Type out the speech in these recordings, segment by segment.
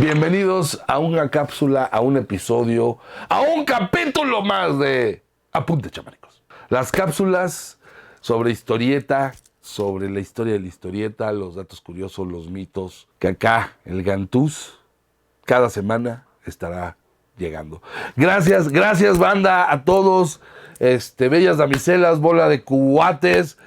Bienvenidos a una cápsula, a un episodio, a un capítulo más de Apunte Chamánicos. Las cápsulas sobre historieta, sobre la historia de la historieta, los datos curiosos, los mitos, que acá el Gantús cada semana estará llegando. Gracias banda, a todos, bellas damiselas, bola de cuates,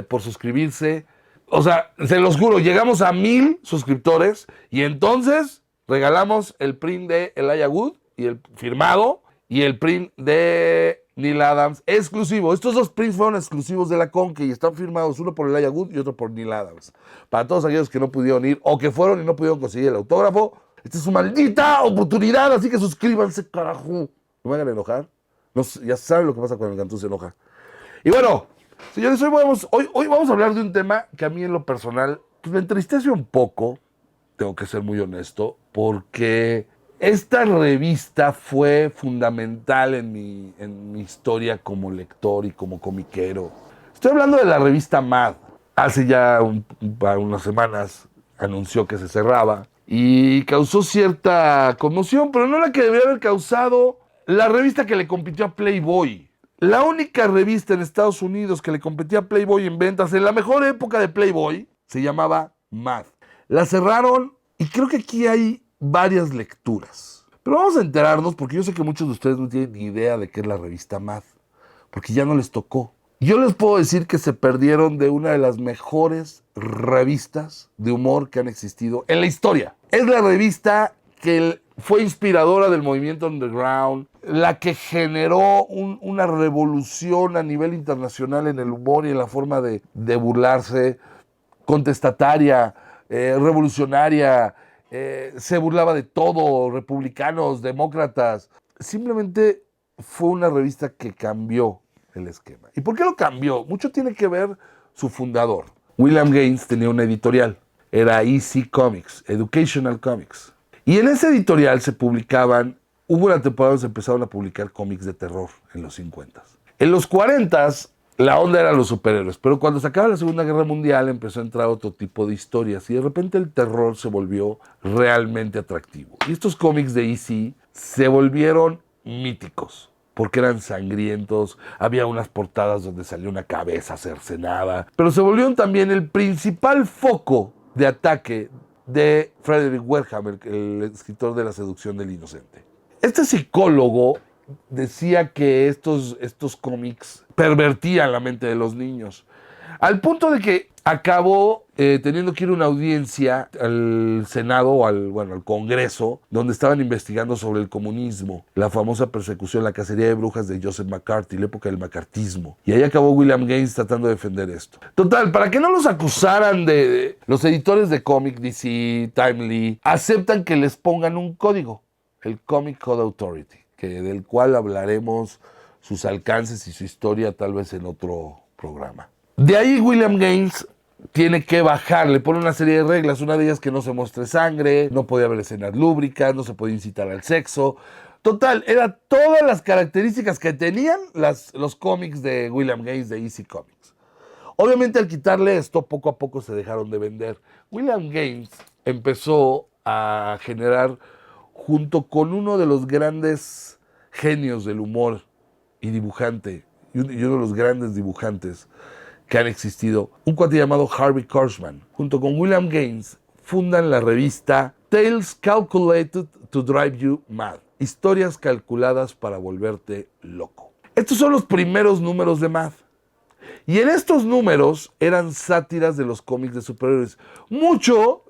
por suscribirse. O sea, se los juro, llegamos a 1000 suscriptores y entonces regalamos el print de Elijah Wood y el firmado y el print de Neal Adams exclusivo. Estos dos prints fueron exclusivos de la Conque y están firmados, uno por Elijah Wood y otro por Neal Adams. Para todos aquellos que no pudieron ir o que fueron y no pudieron conseguir el autógrafo, esta es su maldita oportunidad, así que suscríbanse, carajo. No me hagan enojar. No, ya saben lo que pasa cuando el Gantú se enoja. Y bueno, señores, hoy vamos a hablar de un tema que a mí en lo personal pues me entristece un poco, tengo que ser muy honesto, porque esta revista fue fundamental en mi historia como lector y como comiquero. Estoy hablando de la revista Mad. Hace ya unas semanas anunció que se cerraba y causó cierta conmoción, pero no la que debería haber causado la revista que le compitió a Playboy. La única revista en Estados Unidos que le competía a Playboy en ventas en la mejor época de Playboy se llamaba Mad. La cerraron y creo que aquí hay varias lecturas. Pero vamos a enterarnos porque yo sé que muchos de ustedes no tienen ni idea de qué es la revista Mad, porque ya no les tocó. Yo les puedo decir que se perdieron de una de las mejores revistas de humor que han existido en la historia. Es la revista que fue inspiradora del movimiento underground, la que generó una revolución a nivel internacional en el humor y en la forma de burlarse, contestataria, revolucionaria, se burlaba de todo, republicanos, demócratas. Simplemente fue una revista que cambió el esquema. ¿Y por qué lo cambió? Mucho tiene que ver su fundador. William Gaines tenía una editorial, era EC Comics, Educational Comics. Y en ese editorial se publicaban, hubo una temporada donde se empezaron a publicar cómics de terror en los 50. En los 40 la onda era los superhéroes, pero cuando se acaba la Segunda Guerra Mundial empezó a entrar otro tipo de historias y de repente el terror se volvió realmente atractivo. Y estos cómics de EC se volvieron míticos porque eran sangrientos, había unas portadas donde salía una cabeza cercenada, pero se volvieron también el principal foco de ataque de Frederick Wertham, el escritor de La seducción del inocente. Este psicólogo decía que estos cómics pervertían la mente de los niños, al punto de que acabó teniendo que ir a una audiencia al Senado o al Congreso, donde estaban investigando sobre el comunismo, la famosa persecución, la cacería de brujas de Joseph McCarthy, la época del macartismo. Y ahí acabó William Gaines tratando de defender esto. Total, para que no los acusaran de los editores de cómic, DC, Timely, aceptan que les pongan un código, el Comic Code Authority, del cual hablaremos sus alcances y su historia tal vez en otro programa. De ahí William Gaines tiene que bajar, le pone una serie de reglas, una de ellas que no se muestre sangre, no podía haber escenas lúbricas, no se podía incitar al sexo. Total, eran todas las características que tenían los cómics de William Gaines de EC Comics. Obviamente al quitarle esto, poco a poco se dejaron de vender. William Gaines empezó a generar, junto con uno de los grandes genios del humor y dibujante, y uno de los grandes dibujantes que han existido, un cuate llamado Harvey Kurtzman, junto con William Gaines, fundan la revista Tales Calculated to Drive You Mad, historias calculadas para volverte loco. Estos son los primeros números de Mad. Y en estos números eran sátiras de los cómics de superhéroes. Mucho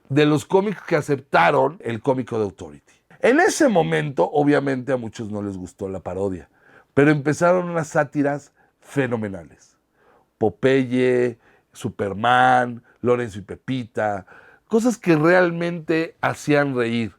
de los cómics que aceptaron el Comic Code Authority. En ese momento, obviamente, a muchos no les gustó la parodia, pero empezaron unas sátiras fenomenales. Popeye, Superman, Lorenzo y Pepita, cosas que realmente hacían reír.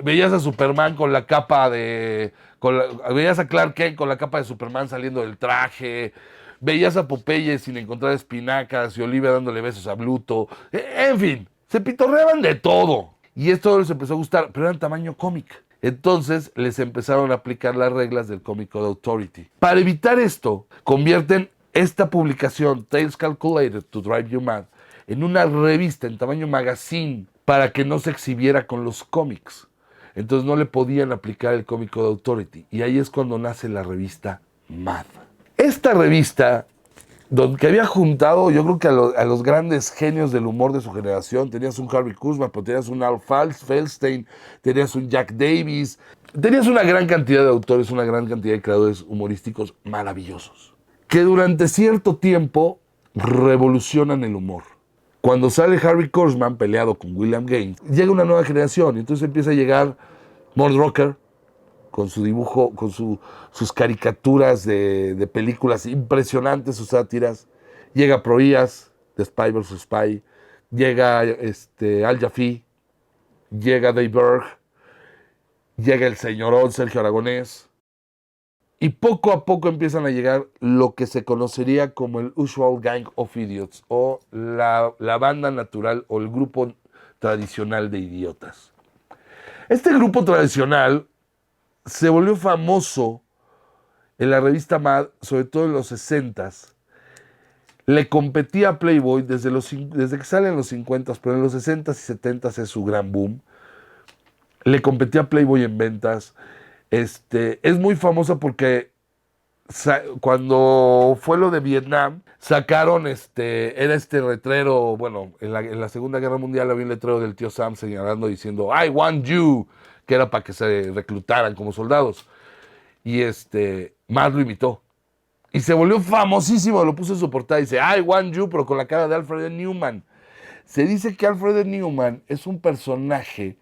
Veías a Superman con la capa veías a Clark Kent con la capa de Superman saliendo del traje, veías a Popeye sin encontrar espinacas y Olivia dándole besos a Bluto, en fin, se pitorreaban de todo. Y esto les empezó a gustar, pero eran tamaño cómic. Entonces les empezaron a aplicar las reglas del Comic Code Authority. Para evitar esto, convierten esta publicación, Tales Calculated to Drive You Mad, en una revista en tamaño magazine para que no se exhibiera con los cómics. Entonces no le podían aplicar el Comic Code Authority. Y ahí es cuando nace la revista Mad. Esta revista, que había juntado, yo creo que a los grandes genios del humor de su generación. Tenías un Harvey Kurtzman, pero tenías un Al Feldstein, tenías un Jack Davis. Tenías una gran cantidad de autores, una gran cantidad de creadores humorísticos maravillosos, que durante cierto tiempo revolucionan el humor. Cuando sale Harvey Kurtzman peleado con William Gaines, llega una nueva generación y entonces empieza a llegar Mort Rucker con su dibujo, con sus caricaturas de películas impresionantes, sus sátiras. Llega Proías de Spy vs. Spy, llega Al Jaffee, llega Dave Berg, llega el señorón Sergio Aragonés. Y poco a poco empiezan a llegar lo que se conocería como el Usual Gang of Idiots, o la banda natural o el grupo tradicional de idiotas. Este grupo tradicional se volvió famoso en la revista Mad, sobre todo en los 60s. Le competía a Playboy desde que sale en los 50s, pero en los 60s y 70s es su gran boom. Le competía a Playboy en ventas. Es muy famosa porque cuando fue lo de Vietnam, sacaron era este letrero, bueno, en la Segunda Guerra Mundial había un letrero del tío Sam señalando, diciendo I want you, que era para que se reclutaran como soldados. Y Mad lo imitó. Y se volvió famosísimo, lo puso en su portada, dice I want you, pero con la cara de Alfred Newman. Se dice que Alfred Newman es un personaje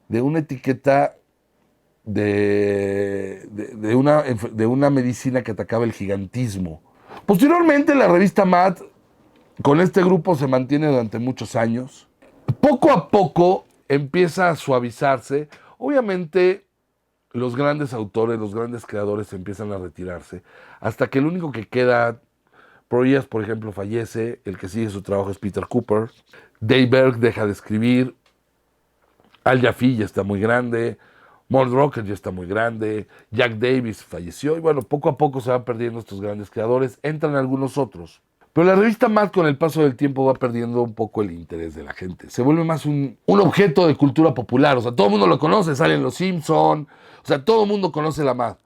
de una etiqueta de una medicina que atacaba el gigantismo. Posteriormente la revista Mad con este grupo se mantiene durante muchos años. Poco a poco empieza a suavizarse. Obviamente los grandes autores, los grandes creadores empiezan a retirarse, hasta que el único que queda, Proías, por ejemplo, fallece, el que sigue su trabajo es Peter Cooper, Dave Berg deja de escribir, Al Jaffee ya está muy grande, Mort Rucker ya está muy grande, Jack Davis falleció, y bueno, poco a poco se van perdiendo estos grandes creadores, entran algunos otros. Pero la revista Mad con el paso del tiempo va perdiendo un poco el interés de la gente. Se vuelve más un objeto de cultura popular. O sea, todo el mundo lo conoce, salen los Simpson. O sea, todo el mundo conoce la Mad.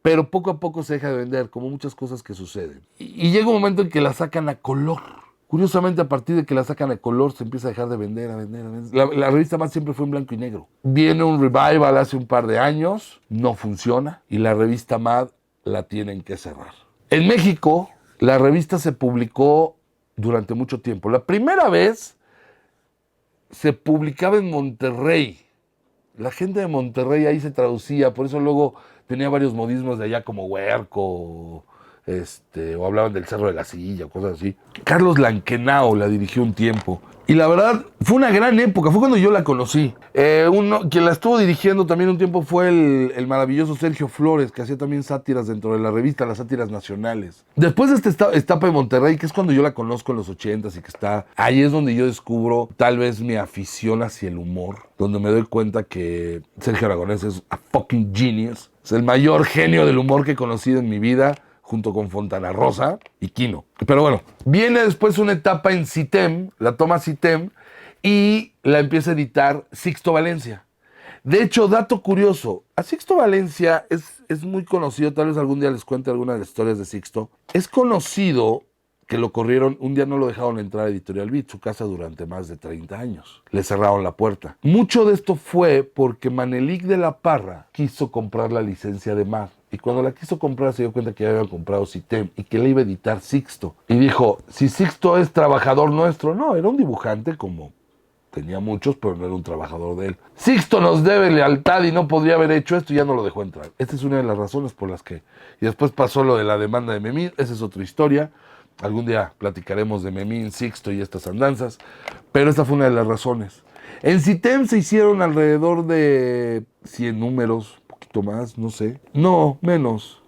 Pero poco a poco se deja de vender, como muchas cosas que suceden. Y llega un momento en que la sacan a color. Curiosamente, a partir de que la sacan a color, se empieza a dejar de vender, a vender, a vender. La revista Mad siempre fue en blanco y negro. Viene un revival hace un par de años, no funciona, y la revista Mad la tienen que cerrar. En México, la revista se publicó durante mucho tiempo. La primera vez se publicaba en Monterrey. La gente de Monterrey ahí se traducía, por eso luego tenía varios modismos de allá como huerco, o hablaban del Cerro de la Silla, cosas así. Carlos Lankenau la dirigió un tiempo. Y la verdad, fue una gran época, fue cuando yo la conocí. Quien la estuvo dirigiendo también un tiempo fue el maravilloso Sergio Flores, que hacía también sátiras dentro de la revista, las sátiras nacionales. Después de esta etapa de Monterrey, que es cuando yo la conozco en los 80s y que está, ahí es donde yo descubro tal vez mi afición hacia el humor, donde me doy cuenta que Sergio Aragonés es a fucking genius, es el mayor genio del humor que he conocido en mi vida, junto con Fontana Rosa y Quino. Pero bueno, viene después una etapa en CITEM, la toma CITEM, y la empieza a editar Sixto Valencia. De hecho, dato curioso, a Sixto Valencia es muy conocido, tal vez algún día les cuente alguna de las historias de Sixto. Es conocido que lo corrieron, un día no lo dejaron entrar a Editorial Beat, su casa durante más de 30 años. Le cerraron la puerta. Mucho de esto fue porque Manelik de la Parra quiso comprar la licencia de Mad. Y cuando la quiso comprar se dio cuenta que ya habían comprado CITEM y que le iba a editar Sixto. Y dijo, si Sixto es trabajador nuestro, no, era un dibujante como tenía muchos, pero no era un trabajador de él. Sixto nos debe lealtad y no podría haber hecho esto y ya no lo dejó entrar. Esta es una de las razones por las que... Y después pasó lo de la demanda de Memín, esa es otra historia. Algún día platicaremos de Memín, Sixto y estas andanzas, pero esta fue una de las razones. En CITEM se hicieron alrededor de 100 números, un poquito más, no sé. No, menos,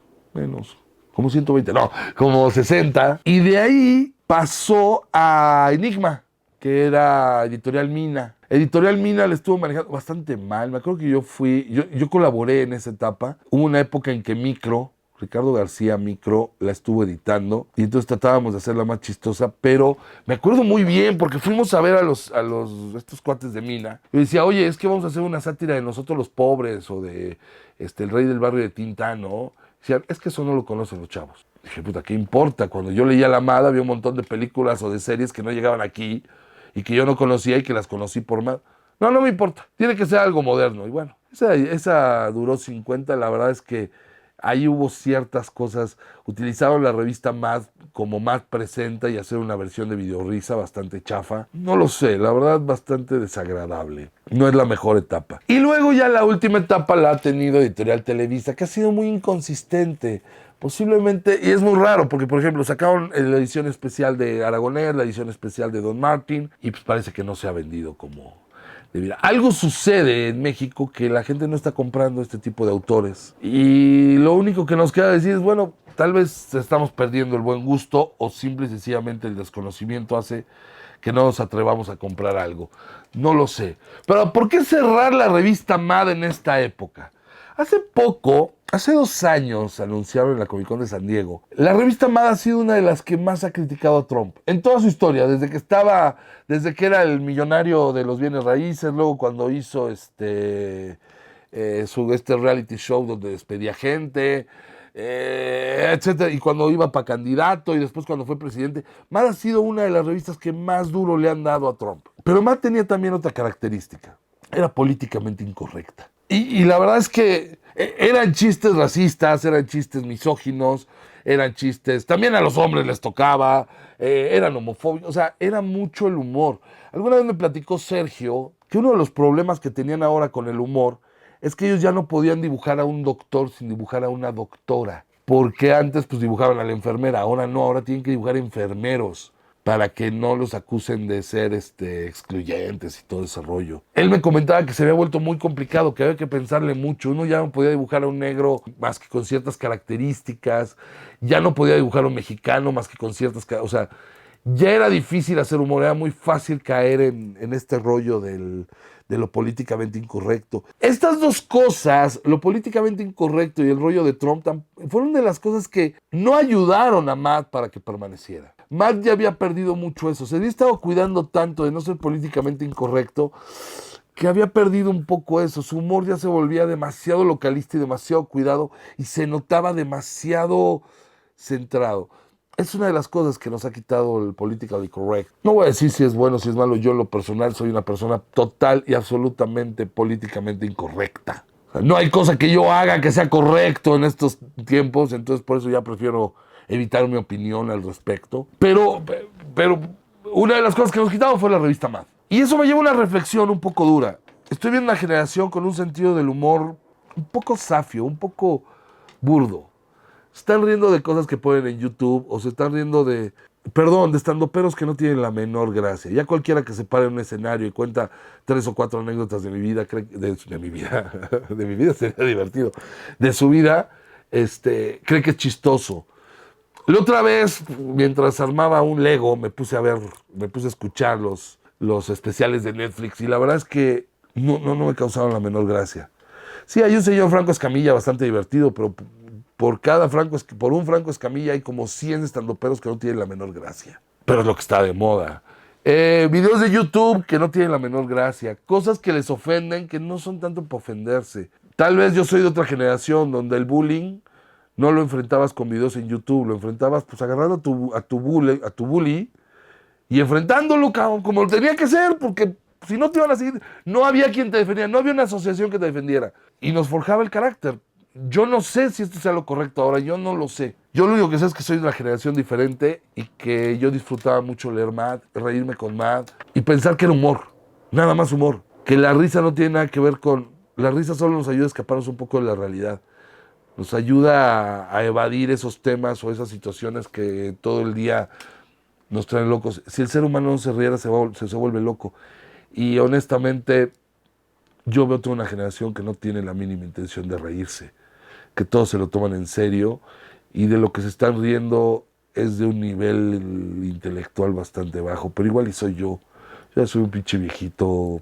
como 120, no, como 60. Y de ahí pasó a Enigma, que era Editorial Mina. Editorial Mina le estuvo manejando bastante mal. Me acuerdo que yo colaboré en esa etapa. Hubo una época en que Micro, Ricardo García Micro la estuvo editando y entonces tratábamos de hacerla más chistosa, pero me acuerdo muy bien porque fuimos a ver estos cuates de Mina. Y decía, oye, es que vamos a hacer una sátira de nosotros los pobres o de el rey del barrio de Tintán, ¿no? Decían, es que eso no lo conocen los chavos. Dije, puta, ¿qué importa? Cuando yo leía La Amada había un montón de películas o de series que no llegaban aquí y que yo no conocía y que las conocí por más. No, no me importa. Tiene que ser algo moderno. Y bueno, esa duró 50. La verdad es que ahí hubo ciertas cosas. Utilizaron la revista Mad como Mad Presenta y hacer una versión de Videorrisa bastante chafa. No lo sé, la verdad bastante desagradable. No es la mejor etapa. Y luego ya la última etapa la ha tenido Editorial Televisa, que ha sido muy inconsistente. Posiblemente, y es muy raro, porque por ejemplo sacaron la edición especial de Aragonés, la edición especial de Don Martin, y pues parece que no se ha vendido como debiera. Algo sucede en México que la gente no está comprando este tipo de autores. Y lo único que nos queda decir es, bueno, tal vez estamos perdiendo el buen gusto o simple y sencillamente el desconocimiento hace que no nos atrevamos a comprar algo. No lo sé. Pero ¿por qué cerrar la revista Mad en esta época? Hace 2 años, anunciaron en la Comic Con de San Diego, la revista Mad ha sido una de las que más ha criticado a Trump. En toda su historia, desde que era el millonario de los bienes raíces, luego cuando hizo este reality show donde despedía gente, etcétera, y cuando iba para candidato y después cuando fue presidente. Mad ha sido una de las revistas que más duro le han dado a Trump. Pero Mad tenía también otra característica. Era políticamente incorrecta. Y la verdad es que eran chistes racistas, eran chistes misóginos, eran chistes, también a los hombres les tocaba, eran homofóbicos, o sea, era mucho el humor. Alguna vez me platicó Sergio que uno de los problemas que tenían ahora con el humor es que ellos ya no podían dibujar a un doctor sin dibujar a una doctora, porque antes pues dibujaban a la enfermera, ahora no, ahora tienen que dibujar enfermeros para que no los acusen de ser excluyentes y todo ese rollo. Él me comentaba que se había vuelto muy complicado, que había que pensarle mucho. Uno ya no podía dibujar a un negro más que con ciertas características, ya no podía dibujar a un mexicano más que con ciertas características. O sea, ya era difícil hacer humor, era muy fácil caer en este rollo de lo políticamente incorrecto. Estas dos cosas, lo políticamente incorrecto y el rollo de Trump, fueron de las cosas que no ayudaron a Matt para que permaneciera. Matt ya había perdido mucho eso, se había estado cuidando tanto de no ser políticamente incorrecto que había perdido un poco eso. Su humor ya se volvía demasiado localista y demasiado cuidado y se notaba demasiado centrado. Es una de las cosas que nos ha quitado el politically correct. No voy a decir si es bueno o si es malo. Yo en lo personal soy una persona total y absolutamente políticamente incorrecta. O sea, no hay cosa que yo haga que sea correcto en estos tiempos, entonces por eso ya prefiero evitar mi opinión al respecto. Pero una de las cosas que nos quitaron fue la revista Mad. Y eso me lleva a una reflexión un poco dura. Estoy viendo una generación con un sentido del humor un poco zafio, un poco burdo. Se están riendo de cosas que ponen en YouTube o se están riendo de estandoperos que no tienen la menor gracia. Ya cualquiera que se pare en un escenario y cuenta 3 o 4 anécdotas de mi vida, de mi vida sería divertido, de su vida, cree que es chistoso. La otra vez, mientras armaba un Lego, me puse a escuchar los especiales de Netflix y la verdad es que no me causaron la menor gracia. Sí, hay un señor Franco Escamilla bastante divertido, pero por un Franco Escamilla hay como 100 estandoperos que no tienen la menor gracia. Pero es lo que está de moda. Videos de YouTube que no tienen la menor gracia. Cosas que les ofenden que no son tanto para ofenderse. Tal vez yo soy de otra generación donde el bullying no lo enfrentabas con videos en YouTube, lo enfrentabas pues agarrando a tu bully y enfrentándolo como tenía que ser, porque si no te iban a seguir, no había quien te defendiera, no había una asociación que te defendiera. Y nos forjaba el carácter. Yo no sé si esto sea lo correcto ahora, yo no lo sé. Yo lo único que sé es que soy de una generación diferente y que yo disfrutaba mucho leer Mad, reírme con Mad y pensar que era humor, nada más humor. Que la risa no tiene nada que ver con... La risa solo nos ayuda a escaparnos un poco de la realidad. Nos ayuda a evadir esos temas o esas situaciones que todo el día nos traen locos. Si el ser humano no se riera, se vuelve loco. Y honestamente, yo veo toda una generación que no tiene la mínima intención de reírse, que todos se lo toman en serio y de lo que se están riendo es de un nivel intelectual bastante bajo, pero igual y soy yo. Yo soy un pinche viejito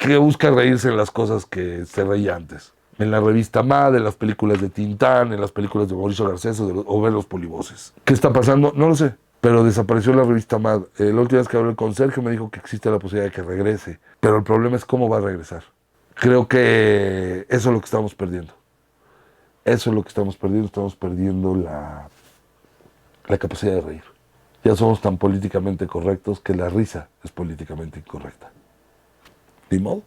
que busca reírse en las cosas que se reía antes. En la revista MAD, en las películas de Tintán, en las películas de Mauricio Garcés o ver los polivoces. ¿Qué está pasando? No lo sé, pero desapareció la revista MAD. La última vez que hablé con Sergio me dijo que existe la posibilidad de que regrese, pero el problema es cómo va a regresar. Creo que eso es lo que estamos perdiendo. Eso es lo que estamos perdiendo la capacidad de reír. Ya somos tan políticamente correctos que la risa es políticamente incorrecta. ¿Ni modo?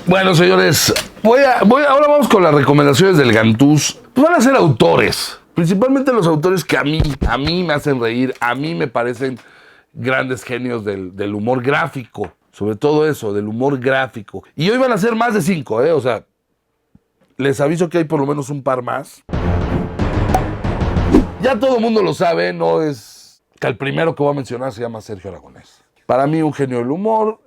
Bueno, señores, ahora vamos con las recomendaciones del Gantús. Pues van a ser autores, principalmente los autores que a mí me hacen reír, a mí me parecen grandes genios del humor gráfico, sobre todo eso, del humor gráfico. Y hoy van a ser más de 5, o sea, les aviso que hay por lo menos un par más. Ya todo el mundo lo sabe, no es que el primero que voy a mencionar se llama Sergio Aragonés. Para mí un genio del humor,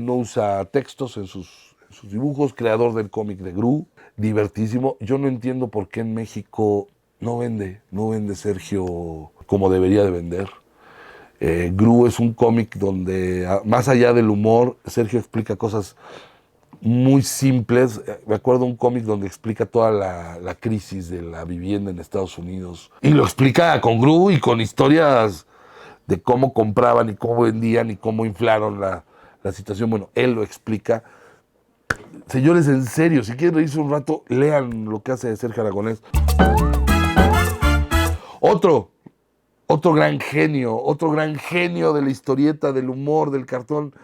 no usa textos en sus dibujos, creador del cómic de Gru, divertísimo. Yo no entiendo por qué en México no vende Sergio como debería de vender. Gru es un cómic donde, más allá del humor, Sergio explica cosas muy simples. Me acuerdo un cómic donde explica toda la crisis de la vivienda en Estados Unidos. Y lo explica con Gru y con historias de cómo compraban y cómo vendían y cómo inflaron la situación. Bueno, él lo explica. Señores, en serio, si quieren reírse un rato, lean lo que hace Sergio Aragonés. Otro gran genio de la historieta, del humor, del cartón,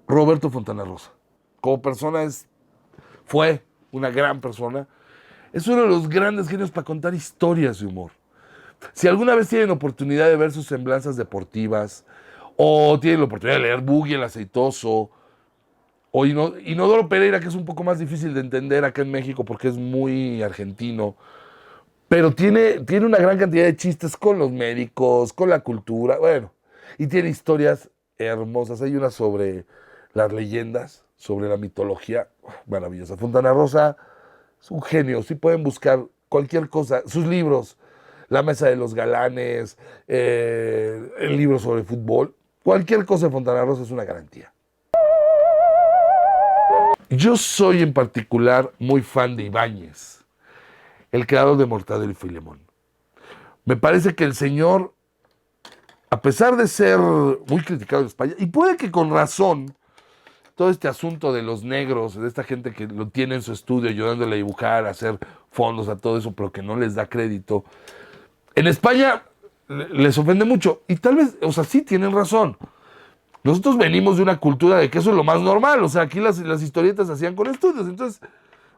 Roberto Fontana Rosa. Como persona fue una gran persona. Es uno de los grandes genios para contar historias de humor. Si alguna vez tienen oportunidad de ver sus semblanzas deportivas, o tienen la oportunidad de leer Buggy el Aceitoso, o Inodoro Pereira, que es un poco más difícil de entender acá en México porque es muy argentino, pero tiene una gran cantidad de chistes con los médicos, con la cultura, bueno, y tiene historias hermosas. Hay una sobre las leyendas, sobre la mitología, maravillosa. Fontana Rosa es un genio, sí pueden buscar cualquier cosa, sus libros, La Mesa de los Galanes, el libro sobre fútbol, cualquier cosa de Fontana Rosa es una garantía. Yo soy en particular muy fan de Ibáñez, el creador de Mortadelo y Filemón. Me parece que el señor, a pesar de ser muy criticado en España, y puede que con razón, todo este asunto de los negros, de esta gente que lo tiene en su estudio ayudándole a dibujar, a hacer fondos, a todo eso, pero que no les da crédito, en España les ofende mucho. Y tal vez, o sea, sí tienen razón. Nosotros venimos de una cultura de que eso es lo más normal. O sea, aquí las historietas se hacían con estudios. Entonces,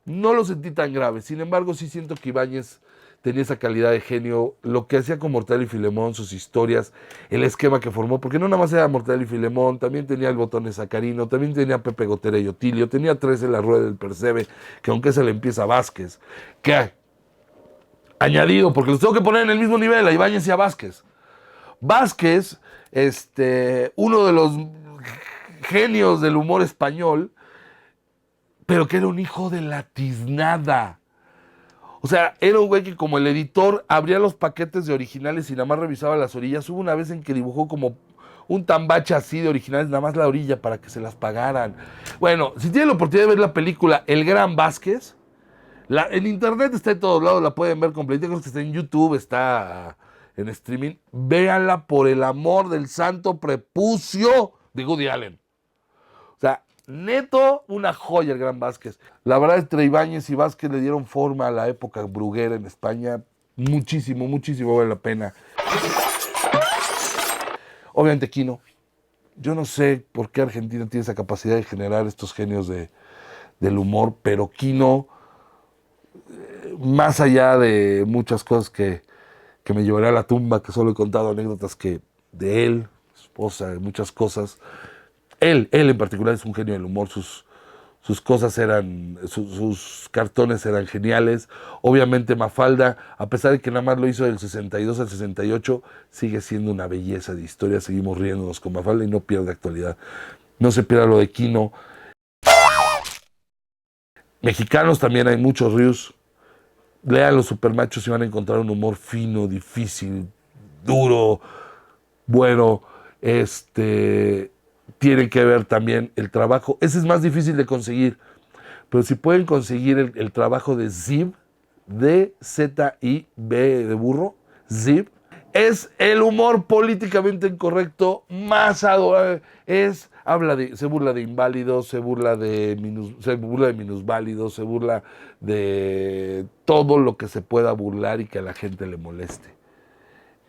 no lo sentí tan grave. Sin embargo, sí siento que Ibáñez tenía esa calidad de genio. Lo que hacía con Mortadelo y Filemón, sus historias, el esquema que formó. Porque no nada más era Mortadelo y Filemón, también tenía el Botón de Sacarino, también tenía Pepe Gotera y Otilio, tenía 3 en la Rueda del Percebe, que aunque se le empieza a Vázquez. Que añadido, porque los tengo que poner en el mismo nivel, a Ibáñez y a Vázquez. Vázquez, uno de los genios del humor español, pero que era un hijo de la tiznada. O sea, era un güey que como el editor abría los paquetes de originales y nada más revisaba las orillas. Hubo una vez en que dibujó como un tambache así de originales, nada más la orilla para que se las pagaran. Bueno, si tienen la oportunidad de ver la película El Gran Vázquez, en internet está en todos lados, la pueden ver completa. Creo que está en YouTube, está en streaming. Véanla por el amor del santo prepucio de Woody Allen. O sea, neto, una joya el Gran Vázquez. La verdad, entre Ibáñez y Vázquez le dieron forma a la época bruguera en España. Muchísimo, muchísimo vale la pena. Obviamente Quino. Yo no sé por qué Argentina tiene esa capacidad de generar estos genios del humor, pero Quino, más allá de muchas cosas que me llevaré a la tumba, que solo he contado anécdotas que de él, su esposa, de muchas cosas. Él en particular es un genio del humor, sus cosas eran, sus cartones eran geniales. Obviamente Mafalda, a pesar de que nada más lo hizo del 62 al 68, sigue siendo una belleza de historia, seguimos riéndonos con Mafalda y no pierde actualidad. No se pierda lo de Quino. Mexicanos también hay muchos ríos. Lean los Supermachos y van a encontrar un humor fino, difícil, duro, Bueno, tienen que ver también el trabajo. Ese es más difícil de conseguir, pero si pueden conseguir el trabajo de Zib, D-Z-I-B de burro, Zib, es el humor políticamente incorrecto más adorable. Se burla de inválidos, se burla de minusválidos, se burla de todo lo que se pueda burlar y que a la gente le moleste.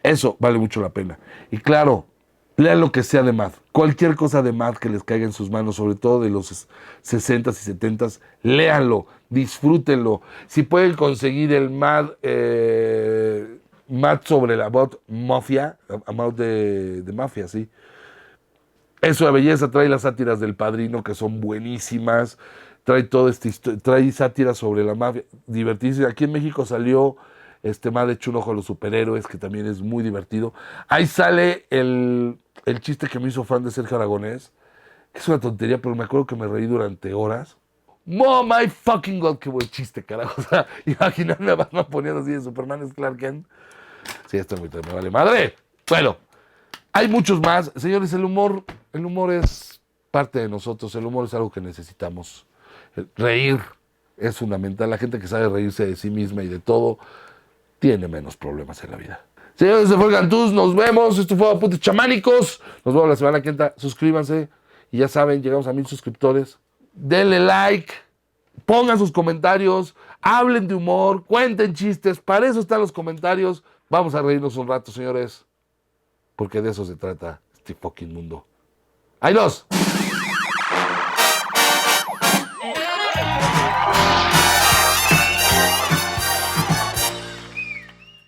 Eso vale mucho la pena. Y claro, lean lo que sea de Mad. Cualquier cosa de Mad que les caiga en sus manos, sobre todo de los 60s y 70s, léanlo, disfrútenlo. Si pueden conseguir el Mad, Mad sobre la About Mafia, About de Mafia, sí. Eso de belleza, trae las sátiras del Padrino que son buenísimas, trae todo trae sátiras sobre la mafia, divertidísima. Aquí en México salió Mal hecho un ojo a los superhéroes, que también es muy divertido. Ahí sale el chiste que me hizo fan de Sergio Aragonés, que es una tontería, pero me acuerdo que me reí durante horas. Oh my fucking god, qué buen chiste, carajo. O sea, imaginarme a Batman poniendo así de Superman es Clark Kent. Sí, esto me vale madre. Bueno, hay muchos más. Señores, el humor es parte de nosotros. El humor es algo que necesitamos. Reír es fundamental. La gente que sabe reírse de sí misma y de todo tiene menos problemas en la vida. Señores, se fue Gantús. Nos vemos. Esto fue Apuntes Chamánicos. Nos vemos la semana que entra. Suscríbanse. Y ya saben, llegamos a 1000 suscriptores. Denle like. Pongan sus comentarios. Hablen de humor. Cuenten chistes. Para eso están los comentarios. Vamos a reírnos un rato, señores. Porque de eso se trata este fucking mundo. ¡Ay, los!